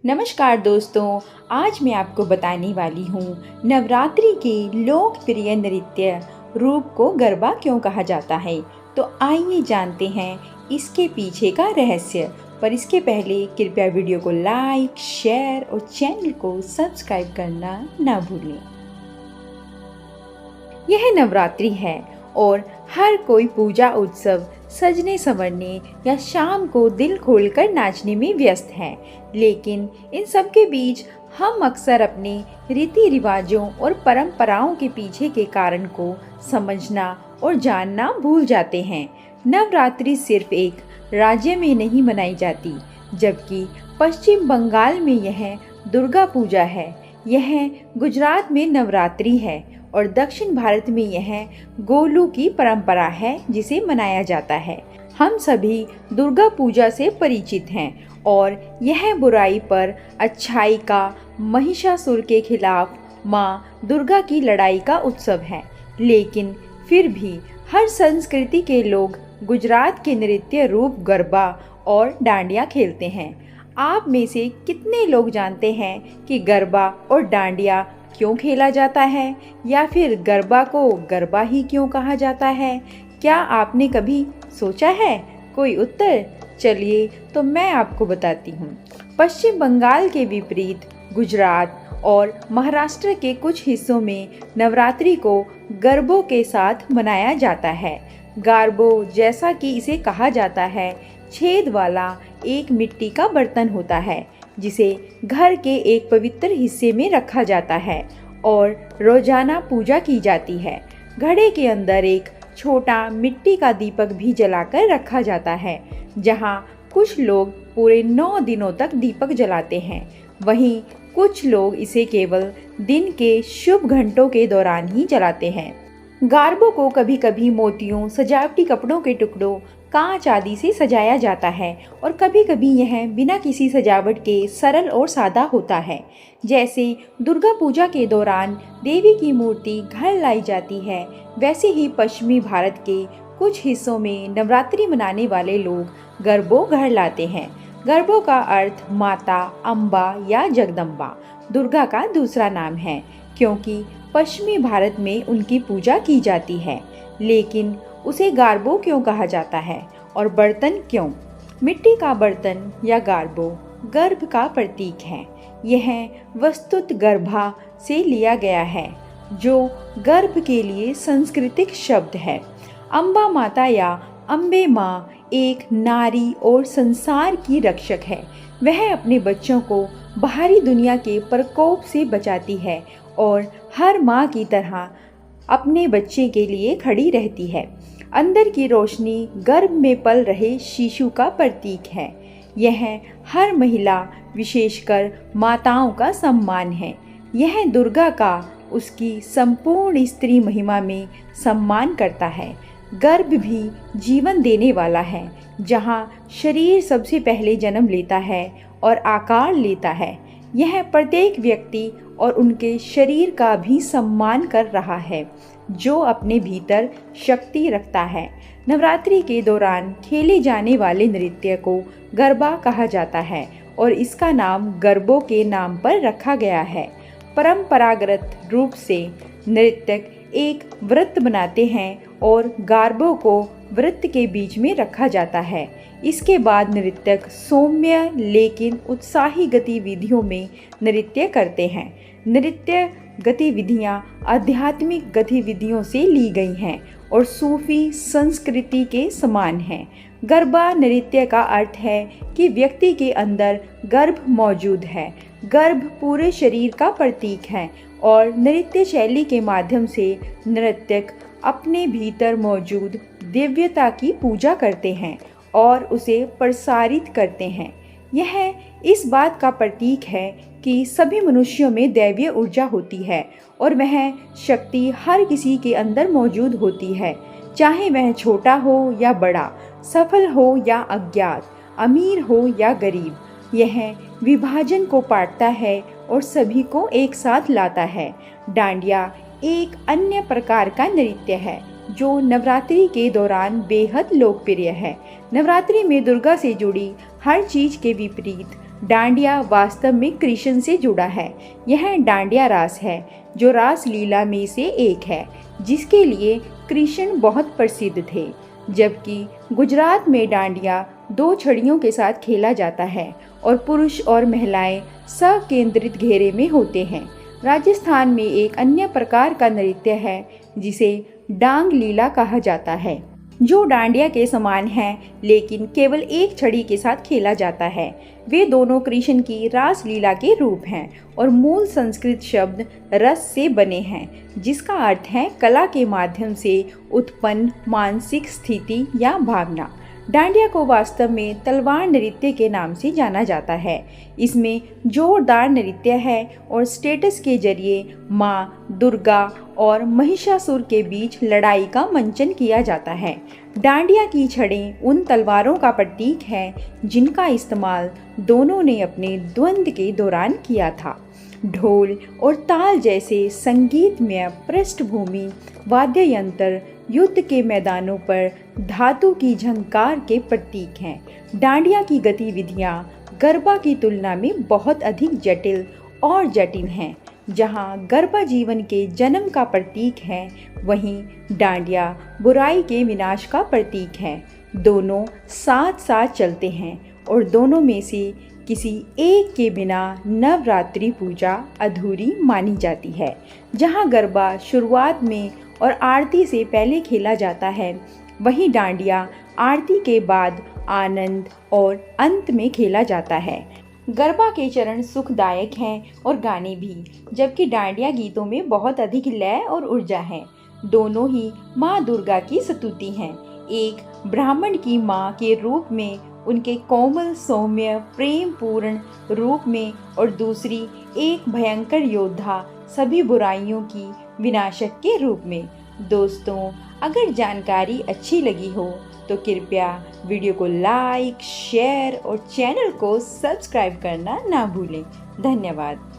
नमस्कार दोस्तों, आज मैं आपको बताने वाली हूँ नवरात्रि के लोकप्रिय नृत्य रूप को गरबा क्यों कहा जाता है। तो आइए जानते हैं इसके पीछे का रहस्य। पर इसके पहले कृपया वीडियो को लाइक, शेयर और चैनल को सब्सक्राइब करना ना भूलें। यह नवरात्रि है और हर कोई पूजा उत्सव, सजने संवरने या शाम को दिल खोलकर नाचने में व्यस्त है। लेकिन इन सब के बीच हम अक्सर अपने रीति रिवाजों और परंपराओं के पीछे के कारण को समझना और जानना भूल जाते हैं। नवरात्रि सिर्फ एक राज्य में नहीं मनाई जाती, जबकि पश्चिम बंगाल में यह दुर्गा पूजा है, यह गुजरात में नवरात्रि है और दक्षिण भारत में यह गोलू की परंपरा है जिसे मनाया जाता है। हम सभी दुर्गा पूजा से परिचित हैं और यह बुराई पर अच्छाई का, महिषासुर के खिलाफ माँ दुर्गा की लड़ाई का उत्सव है। लेकिन फिर भी हर संस्कृति के लोग गुजरात के नृत्य रूप गरबा और डांडिया खेलते हैं। आप में से कितने लोग जानते हैं कि गरबा और डांडिया क्यों खेला जाता है, या फिर गरबा को गरबा ही क्यों कहा जाता है? क्या आपने कभी सोचा है कोई उत्तर? चलिए तो मैं आपको बताती हूँ। पश्चिम बंगाल के विपरीत गुजरात और महाराष्ट्र के कुछ हिस्सों में नवरात्रि को गरबों के साथ मनाया जाता है। गारबो, जैसा कि इसे कहा जाता है, छेद वाला एक मिट्टी का बर्तन होता है जिसे घर के एक पवित्र हिस्से में रखा जाता है और रोजाना पूजा की जाती है। घड़े के अंदर एक छोटा मिट्टी का दीपक भी जलाकर रखा जाता है, जहां कुछ लोग पूरे 9 दिनों तक दीपक जलाते हैं। वहीं कुछ लोग इसे केवल दिन के शुभ घंटों के दौरान ही जलाते हैं। गारबों को कभी कभी मोतियों, सजावटी कपड़ों के टुकड़ों, कांच आदि से सजाया जाता है और कभी कभी यह बिना किसी सजावट के सरल और सादा होता है। जैसे दुर्गा पूजा के दौरान देवी की मूर्ति घर लाई जाती है, वैसे ही पश्चिमी भारत के कुछ हिस्सों में नवरात्रि मनाने वाले लोग गरबों घर लाते हैं। गरबों का अर्थ माता अम्बा या जगदम्बा, दुर्गा का दूसरा नाम है, क्योंकि पश्चिमी भारत में उनकी पूजा की जाती है। लेकिन उसे गारबो क्यों कहा जाता है और बर्तन क्यों? मिट्टी का बर्तन या गारबो गर्भ का प्रतीक है। यह वस्तुत गर्भा से लिया गया है, जो गर्भ के लिए सांस्कृतिक शब्द है। अम्बा माता या अम्बे माँ एक नारी और संसार की रक्षक है। वह अपने बच्चों को बाहरी दुनिया के प्रकोप से बचाती है और हर माँ की तरह अपने बच्चे के लिए खड़ी रहती है। अंदर की रोशनी गर्भ में पल रहे शिशु का प्रतीक है। यह हर महिला, विशेषकर माताओं का सम्मान है। यह दुर्गा का उसकी संपूर्ण स्त्री महिमा में सम्मान करता है। गर्भ भी जीवन देने वाला है, जहाँ शरीर सबसे पहले जन्म लेता है और आकार लेता है। यह प्रत्येक व्यक्ति और उनके शरीर का भी सम्मान कर रहा है, जो अपने भीतर शक्ति रखता है। नवरात्रि के दौरान खेले जाने वाले नृत्य को गरबा कहा जाता है और इसका नाम गरबों के नाम पर रखा गया है। परंपरागत रूप से नृत्यक एक वृत्त बनाते हैं और गारबों को वृत्त के बीच में रखा जाता है। इसके बाद नृत्यक सौम्य लेकिन उत्साही गतिविधियों में नृत्य करते हैं। नृत्य गतिविधियाँ आध्यात्मिक गतिविधियों से ली गई हैं और सूफी संस्कृति के समान हैं। गरबा नृत्य का अर्थ है कि व्यक्ति के अंदर गर्भ मौजूद है। गर्भ पूरे शरीर का प्रतीक है और नृत्य शैली के माध्यम से नृत्यक अपने भीतर मौजूद दिव्यता की पूजा करते हैं और उसे प्रसारित करते हैं। यह इस बात का प्रतीक है कि सभी मनुष्यों में दैवीय ऊर्जा होती है और वह शक्ति हर किसी के अंदर मौजूद होती है, चाहे वह छोटा हो या बड़ा, सफल हो या अज्ञात, अमीर हो या गरीब। यह विभाजन को पाटता है और सभी को एक साथ लाता है। डांडिया एक अन्य प्रकार का नृत्य है जो नवरात्रि के दौरान बेहद लोकप्रिय है। नवरात्रि में दुर्गा से जुड़ी हर चीज के विपरीत डांडिया वास्तव में कृष्ण से जुड़ा है। यह डांडिया रास है जो रास लीला में से एक है, जिसके लिए कृष्ण बहुत प्रसिद्ध थे। जबकि गुजरात में डांडिया 2 छड़ियों के साथ खेला जाता है और पुरुष और महिलाएं सकेंद्रित घेरे में होते हैं। राजस्थान में एक अन्य प्रकार का नृत्य है जिसे डांग लीला कहा जाता है, जो डांडिया के समान है लेकिन केवल एक छड़ी के साथ खेला जाता है। वे दोनों कृष्ण की रास लीला के रूप हैं और मूल संस्कृत शब्द रस से बने हैं, जिसका अर्थ है कला के माध्यम से उत्पन्न मानसिक स्थिति या भावना। डांडिया को वास्तव में तलवार नृत्य के नाम से जाना जाता है। इसमें जोरदार नृत्य है और स्टेटस के जरिए माँ दुर्गा और महिषासुर के बीच लड़ाई का मंचन किया जाता है। डांडिया की छड़ें उन तलवारों का प्रतीक है जिनका इस्तेमाल दोनों ने अपने द्वंद्व के दौरान किया था। ढोल और ताल जैसे संगीतमय पृष्ठभूमि वाद्य यंत्र युद्ध के मैदानों पर धातु की झंकार के प्रतीक हैं। डांडिया की गतिविधियां गरबा की तुलना में बहुत अधिक जटिल और जटिल हैं। जहां गरबा जीवन के जन्म का प्रतीक है, वहीं डांडिया बुराई के विनाश का प्रतीक है। दोनों साथ साथ चलते हैं और दोनों में से किसी एक के बिना नवरात्रि पूजा अधूरी मानी जाती है। जहां गरबा शुरुआत में और आरती से पहले खेला जाता है, वहीं डांडिया आरती के बाद आनंद और अंत में खेला जाता है। गरबा के चरण सुखदायक हैं और गाने भी, जबकि डांडिया गीतों में बहुत अधिक लय और ऊर्जा है। दोनों ही माँ दुर्गा की स्तुति हैं, एक ब्राह्मण की माँ के रूप में, उनके कोमल सौम्य प्रेम पूर्ण रूप में, और दूसरी एक भयंकर योद्धा सभी बुराइयों की विनाशक के रूप में। दोस्तों, अगर जानकारी अच्छी लगी हो तो कृपया वीडियो को लाइक, शेयर और चैनल को सब्सक्राइब करना ना भूलें। धन्यवाद।